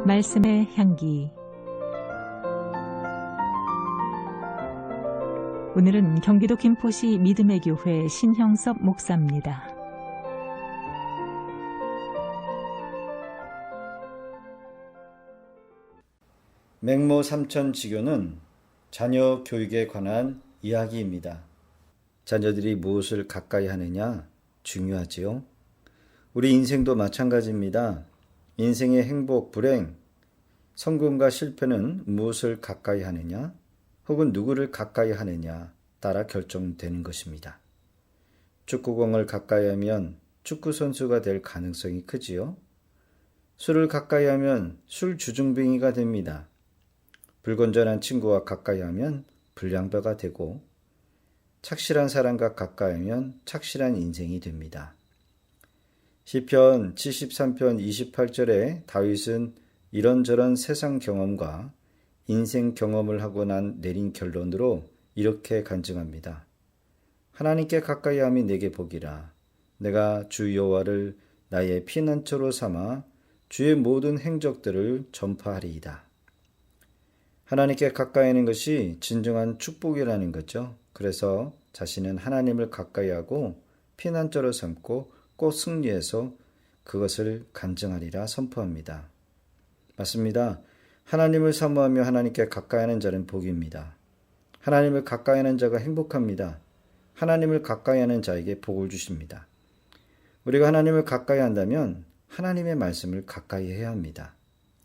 말씀의 향기. 오늘은 경기도 김포시 믿음의 교회 신형섭 목사입니다. 맹모 삼천지교는 자녀 교육에 관한 이야기입니다. 자녀들이 무엇을 가까이 하느냐 중요하지요. 우리 인생도 마찬가지입니다. 인생의 행복, 불행, 성공과 실패는 무엇을 가까이 하느냐 혹은 누구를 가까이 하느냐 따라 결정되는 것입니다. 축구공을 가까이 하면 축구 선수가 될 가능성이 크지요. 술을 가까이 하면 술 주중뱅이가 됩니다. 불건전한 친구와 가까이 하면 불량배가 되고 착실한 사람과 가까이 하면 착실한 인생이 됩니다. 시편 73편 28절에 다윗은 이런저런 세상 경험과 인생 경험을 하고 난 내린 결론으로 이렇게 간증합니다. 하나님께 가까이 함이 내게 복이라. 내가 주 여호와를 나의 피난처로 삼아 주의 모든 행적들을 전파하리이다. 하나님께 가까이 하는 것이 진정한 축복이라는 거죠. 그래서 자신은 하나님을 가까이 하고 피난처로 삼고 꼭 승리해서 그것을 간증하리라 선포합니다. 맞습니다. 하나님을 사모하며 하나님께 가까이 하는 자는 복입니다. 하나님을 가까이 하는 자가 행복합니다. 하나님을 가까이 하는 자에게 복을 주십니다. 우리가 하나님을 가까이 한다면 하나님의 말씀을 가까이 해야 합니다.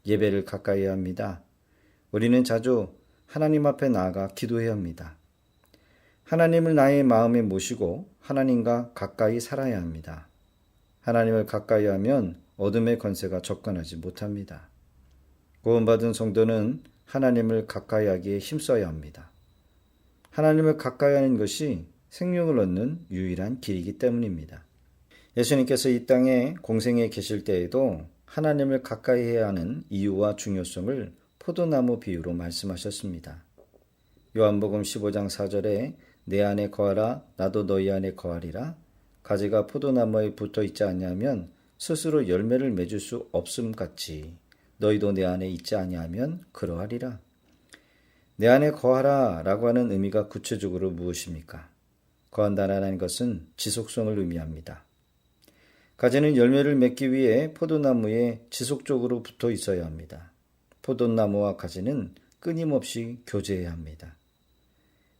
예배를 가까이 해야 합니다. 우리는 자주 하나님 앞에 나아가 기도해야 합니다. 하나님을 나의 마음에 모시고 하나님과 가까이 살아야 합니다. 하나님을 가까이 하면 어둠의 권세가 접근하지 못합니다. 구원받은 성도는 하나님을 가까이 하기에 힘써야 합니다. 하나님을 가까이 하는 것이 생명을 얻는 유일한 길이기 때문입니다. 예수님께서 이 땅에 공생에 계실 때에도 하나님을 가까이 해야 하는 이유와 중요성을 포도나무 비유로 말씀하셨습니다. 요한복음 15장 4절에 내 안에 거하라 나도 너희 안에 거하리라. 가지가 포도나무에 붙어 있지 아니하면 스스로 열매를 맺을 수 없음 같이 너희도 내 안에 있지 아니하면 그러하리라. 내 안에 거하라 라고 하는 의미가 구체적으로 무엇입니까? 거한다라는 것은 지속성을 의미합니다. 가지는 열매를 맺기 위해 포도나무에 지속적으로 붙어 있어야 합니다. 포도나무와 가지는 끊임없이 교제해야 합니다.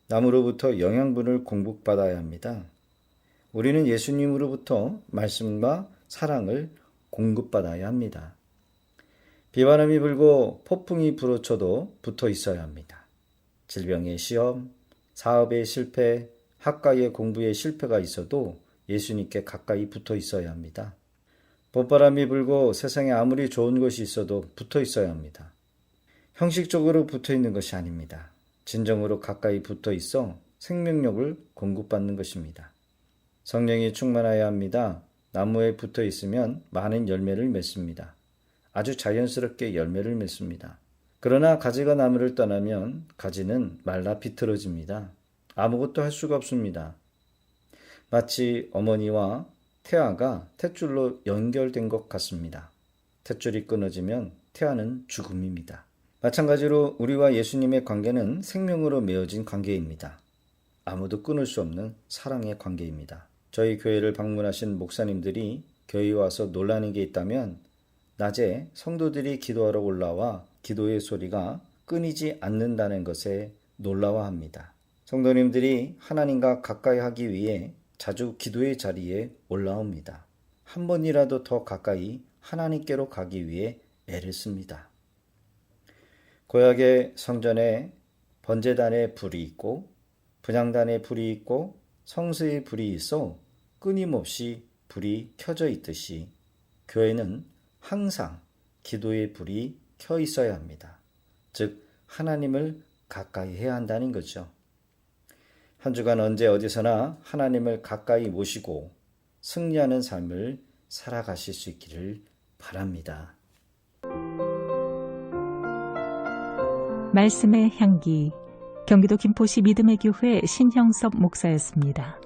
나무로부터 영양분을 공급받아야 합니다. 우리는 예수님으로부터 말씀과 사랑을 공급받아야 합니다. 비바람이 불고 폭풍이 불어쳐도 붙어 있어야 합니다. 질병의 시험, 사업의 실패, 학과의 공부의 실패가 있어도 예수님께 가까이 붙어 있어야 합니다. 봄바람이 불고 세상에 아무리 좋은 것이 있어도 붙어 있어야 합니다. 형식적으로 붙어 있는 것이 아닙니다. 진정으로 가까이 붙어 있어 생명력을 공급받는 것입니다. 성령이 충만해야 합니다. 나무에 붙어 있으면 많은 열매를 맺습니다. 아주 자연스럽게 열매를 맺습니다. 그러나 가지가 나무를 떠나면 가지는 말라 비틀어집니다. 아무것도 할 수가 없습니다. 마치 어머니와 태아가 탯줄로 연결된 것 같습니다. 탯줄이 끊어지면 태아는 죽음입니다. 마찬가지로 우리와 예수님의 관계는 생명으로 맺어진 관계입니다. 아무도 끊을 수 없는 사랑의 관계입니다. 저희 교회를 방문하신 목사님들이 교회에 와서 놀라는 게 있다면 낮에 성도들이 기도하러 올라와 기도의 소리가 끊이지 않는다는 것에 놀라워합니다. 성도님들이 하나님과 가까이 하기 위해 자주 기도의 자리에 올라옵니다. 한 번이라도 더 가까이 하나님께로 가기 위해 애를 씁니다. 구약의 성전에 번제단에 불이 있고 분향단에 불이 있고 성소에 불이 있어 끊임없이 불이 켜져 있듯이 교회는 항상 기도의 불이 켜 있어야 합니다. 즉 하나님을 가까이 해야 한다는 거죠. 한 주간 언제 어디서나 하나님을 가까이 모시고 승리하는 삶을 살아가실 수 있기를 바랍니다. 말씀의 향기. 경기도 김포시 믿음의 교회 신형섭 목사였습니다.